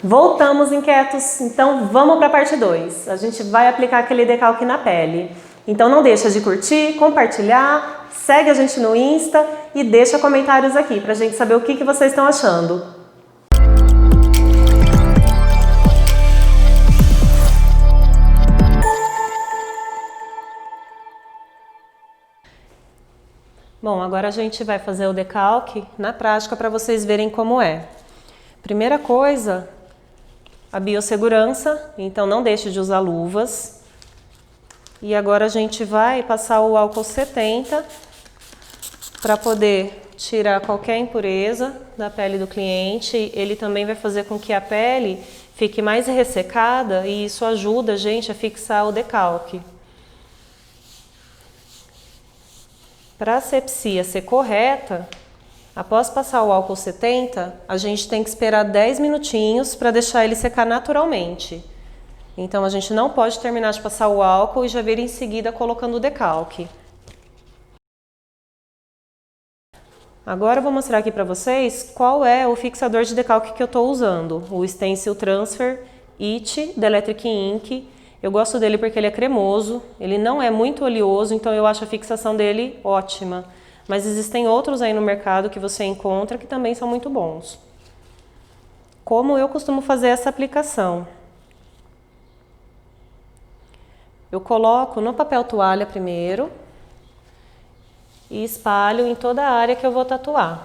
Voltamos, inquietos? Então vamos para a parte 2. A gente vai aplicar aquele decalque na pele. Então não deixa de curtir, compartilhar, segue a gente no Insta e deixa comentários aqui para a gente saber o que vocês estão achando. Bom, agora a gente vai fazer o decalque na prática para vocês verem como é. Primeira coisa, a biossegurança, então não deixe de usar luvas. E agora a gente vai passar o álcool 70 para poder tirar qualquer impureza da pele do cliente. Ele também vai fazer com que a pele fique mais ressecada e isso ajuda a gente a fixar o decalque. Para a asepsia ser correta, após passar o álcool 70, a gente tem que esperar 10 minutinhos para deixar ele secar naturalmente. Então a gente não pode terminar de passar o álcool e já vir em seguida colocando o decalque. Agora eu vou mostrar aqui para vocês qual é o fixador de decalque que eu estou usando. O Stencil Transfer IT da Electric Ink. Eu gosto dele porque ele é cremoso, ele não é muito oleoso, então eu acho a fixação dele ótima. Mas existem outros aí no mercado que você encontra que também são muito bons. Como eu costumo fazer essa aplicação? Eu coloco no papel toalha primeiro e espalho em toda a área que eu vou tatuar.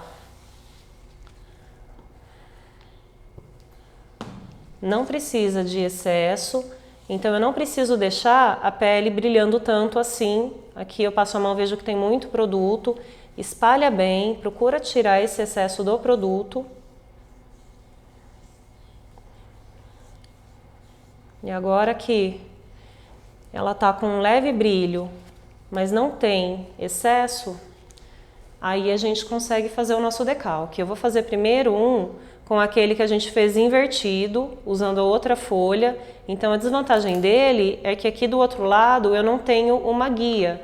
Não precisa de excesso, então eu não preciso deixar a pele brilhando tanto assim. Aqui eu passo a mão, vejo que tem muito produto. Espalha bem, procura tirar esse excesso do produto. E agora que ela tá com um leve brilho, mas não tem excesso, aí a gente consegue fazer o nosso decalque. Eu vou fazer primeiro um com aquele que a gente fez invertido, usando a outra folha. Então a desvantagem dele é que aqui do outro lado eu não tenho uma guia.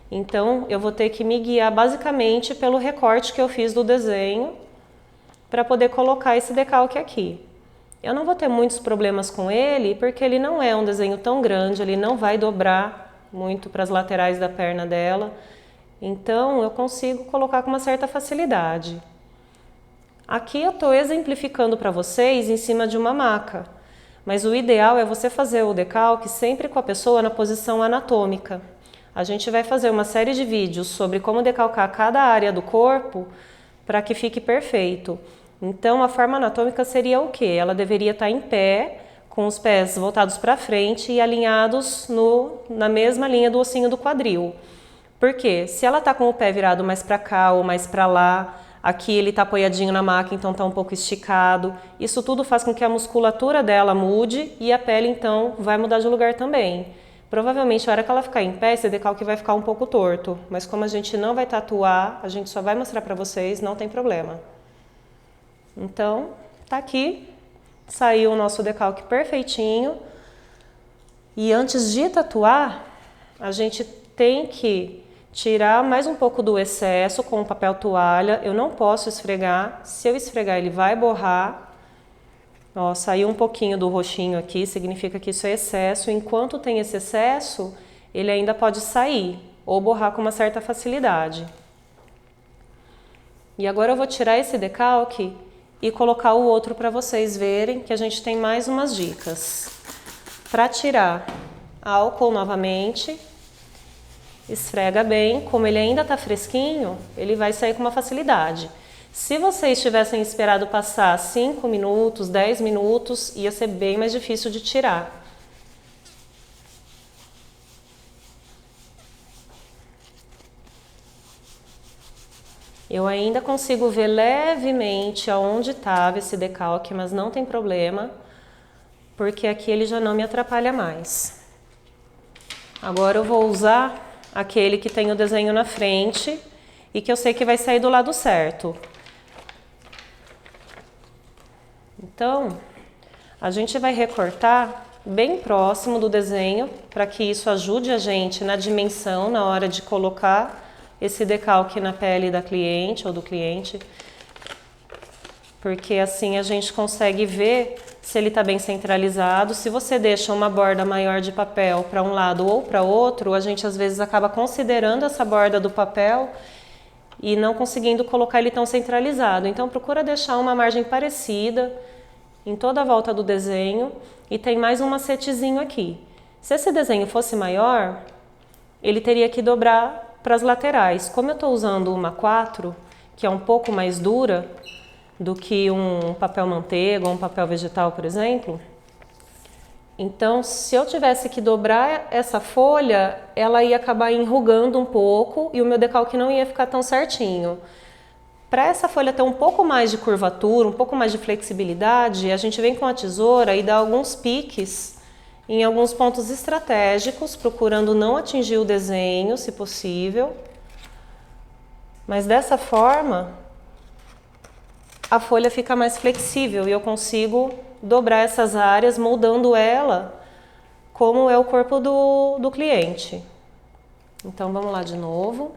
Então eu vou ter que me guiar basicamente pelo recorte que eu fiz do desenho para poder colocar esse decalque aqui. Eu não vou ter muitos problemas com ele porque ele não é um desenho tão grande, ele não vai dobrar muito para as laterais da perna dela. Então eu consigo colocar com uma certa facilidade. Aqui eu estou exemplificando para vocês em cima de uma maca, mas o ideal é você fazer o decalque sempre com a pessoa na posição anatômica. A gente vai fazer uma série de vídeos sobre como decalcar cada área do corpo para que fique perfeito. Então a forma anatômica seria o quê? Ela deveria estar em pé, com os pés voltados para frente e alinhados na mesma linha do ossinho do quadril. Por quê? Se ela está com o pé virado mais para cá ou mais para lá, aqui ele está apoiadinho na maca, então está um pouco esticado. Isso tudo faz com que a musculatura dela mude e a pele então vai mudar de lugar também. Provavelmente, a hora que ela ficar em pé, esse decalque vai ficar um pouco torto. Mas como a gente não vai tatuar, a gente só vai mostrar para vocês, não tem problema. Então, tá aqui. Saiu o nosso decalque perfeitinho. E antes de tatuar, a gente tem que tirar mais um pouco do excesso com o papel toalha. Eu não posso esfregar. Se eu esfregar, ele vai borrar. Ó, saiu um pouquinho do roxinho aqui, significa que isso é excesso. Enquanto tem esse excesso, ele ainda pode sair ou borrar com uma certa facilidade. E agora eu vou tirar esse decalque e colocar o outro para vocês verem que a gente tem mais umas dicas. Para tirar, álcool novamente, esfrega bem, como ele ainda está fresquinho, ele vai sair com uma facilidade. Se vocês tivessem esperado passar 5 minutos, 10 minutos, ia ser bem mais difícil de tirar. Eu ainda consigo ver levemente aonde estava esse decalque, mas não tem problema, porque aqui ele já não me atrapalha mais. Agora eu vou usar aquele que tem o desenho na frente e que eu sei que vai sair do lado certo. Então, a gente vai recortar bem próximo do desenho para que isso ajude a gente na dimensão na hora de colocar esse decalque na pele da cliente ou do cliente, porque assim a gente consegue ver se ele está bem centralizado. Se você deixa uma borda maior de papel para um lado ou para outro, a gente às vezes acaba considerando essa borda do papel e não conseguindo colocar ele tão centralizado. Então procura deixar uma margem parecida em toda a volta do desenho e tem mais um macetezinho aqui. Se esse desenho fosse maior, ele teria que dobrar para as laterais. Como eu estou usando uma 4, que é um pouco mais dura do que um papel manteiga ou um papel vegetal, por exemplo, então se eu tivesse que dobrar essa folha, ela ia acabar enrugando um pouco e o meu decalque não ia ficar tão certinho. Para essa folha ter um pouco mais de curvatura, um pouco mais de flexibilidade, a gente vem com a tesoura e dá alguns piques em alguns pontos estratégicos, procurando não atingir o desenho, se possível. Mas dessa forma, a folha fica mais flexível e eu consigo dobrar essas áreas, moldando ela como é o corpo do cliente. Então vamos lá de novo.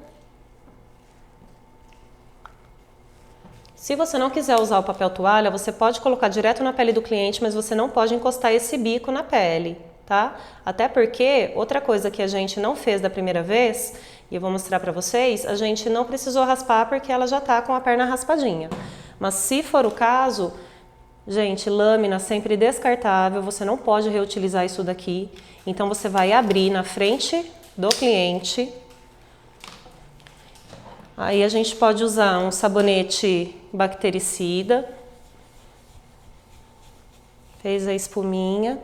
Se você não quiser usar o papel toalha, você pode colocar direto na pele do cliente, mas você não pode encostar esse bico na pele, tá? Até porque, outra coisa que a gente não fez da primeira vez, e eu vou mostrar pra vocês, a gente não precisou raspar porque ela já tá com a perna raspadinha. Mas se for o caso, gente, lâmina sempre descartável, você não pode reutilizar isso daqui. Então você vai abrir na frente do cliente. Aí a gente pode usar um sabonete bactericida. Fez a espuminha.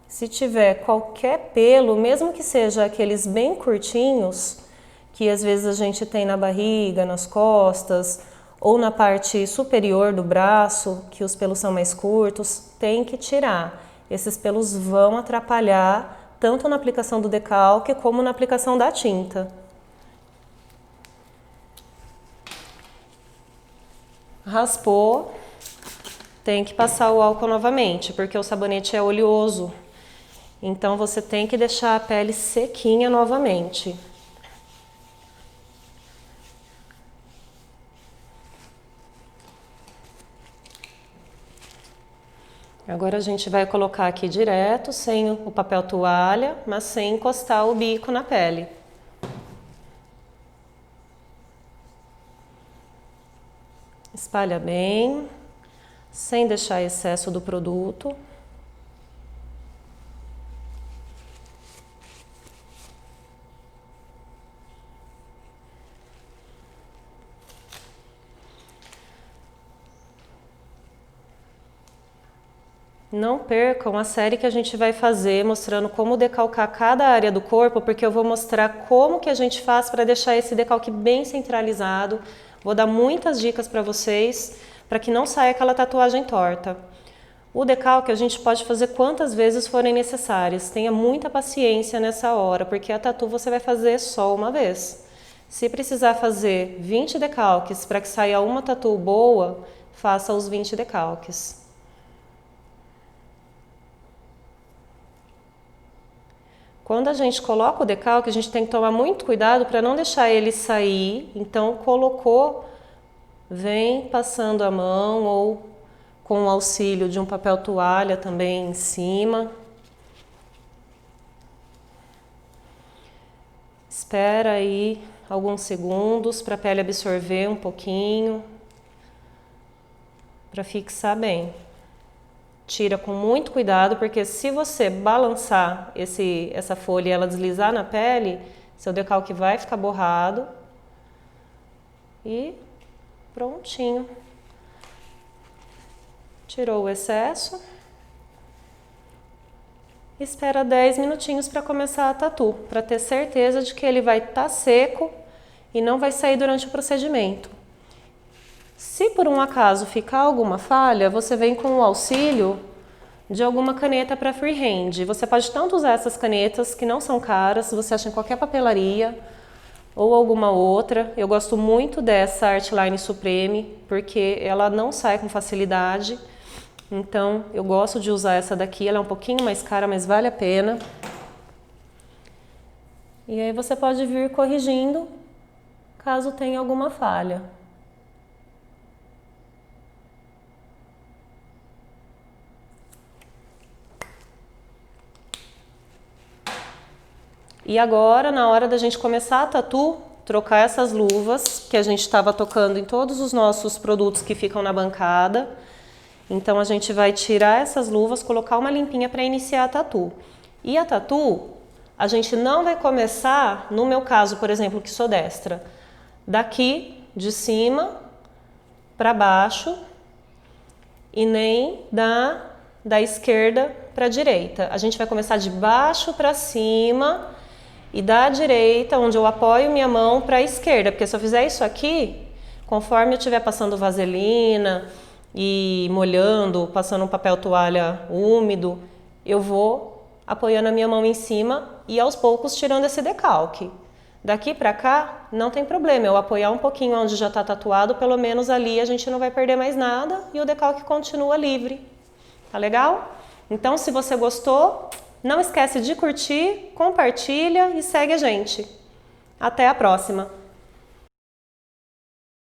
Se tiver qualquer pelo, mesmo que seja aqueles bem curtinhos, que às vezes a gente tem na barriga, nas costas ou na parte superior do braço, que os pelos são mais curtos, tem que tirar. Esses pelos vão atrapalhar tanto na aplicação do decalque como na aplicação da tinta. Raspou, tem que passar o álcool novamente, porque o sabonete é oleoso. Então você tem que deixar a pele sequinha novamente. Agora a gente vai colocar aqui direto, sem o papel toalha, mas sem encostar o bico na pele. Espalha bem, sem deixar excesso do produto. Não percam a série que a gente vai fazer mostrando como decalcar cada área do corpo, porque eu vou mostrar como que a gente faz para deixar esse decalque bem centralizado. Vou dar muitas dicas para vocês, para que não saia aquela tatuagem torta. O decalque a gente pode fazer quantas vezes forem necessárias. Tenha muita paciência nessa hora, porque a tatu você vai fazer só uma vez. Se precisar fazer 20 decalques para que saia uma tatu boa, faça os 20 decalques. Quando a gente coloca o decalque, a gente tem que tomar muito cuidado para não deixar ele sair. Então, colocou, vem passando a mão ou com o auxílio de um papel toalha também em cima. Espera aí alguns segundos para a pele absorver um pouquinho, para fixar bem. Tira com muito cuidado, porque se você balançar essa folha e ela deslizar na pele, seu decalque vai ficar borrado. E prontinho. Tirou o excesso. Espera 10 minutinhos para começar a tatu, para ter certeza de que ele vai estar seco e não vai sair durante o procedimento. Se por um acaso ficar alguma falha, você vem com o auxílio de alguma caneta para freehand. Você pode tanto usar essas canetas, que não são caras, você acha em qualquer papelaria, ou alguma outra. Eu gosto muito dessa Artline Supreme, porque ela não sai com facilidade. Então, eu gosto de usar essa daqui, ela é um pouquinho mais cara, mas vale a pena. E aí você pode vir corrigindo, caso tenha alguma falha. E agora, na hora da gente começar a tatu, trocar essas luvas que a gente estava tocando em todos os nossos produtos que ficam na bancada. Então a gente vai tirar essas luvas, colocar uma limpinha para iniciar a tatu. E a tatu, a gente não vai começar, no meu caso, por exemplo, que sou destra, daqui de cima para baixo e nem da esquerda para a direita. A gente vai começar de baixo para cima e da direita, onde eu apoio minha mão, para a esquerda, porque se eu fizer isso aqui, conforme eu estiver passando vaselina e molhando, passando um papel toalha úmido, eu vou apoiando a minha mão em cima e aos poucos tirando esse decalque. Daqui pra cá, não tem problema, eu apoiar um pouquinho onde já tá tatuado, pelo menos ali a gente não vai perder mais nada e o decalque continua livre. Tá legal? Então, se você gostou, não esquece de curtir, compartilha e segue a gente. Até a próxima!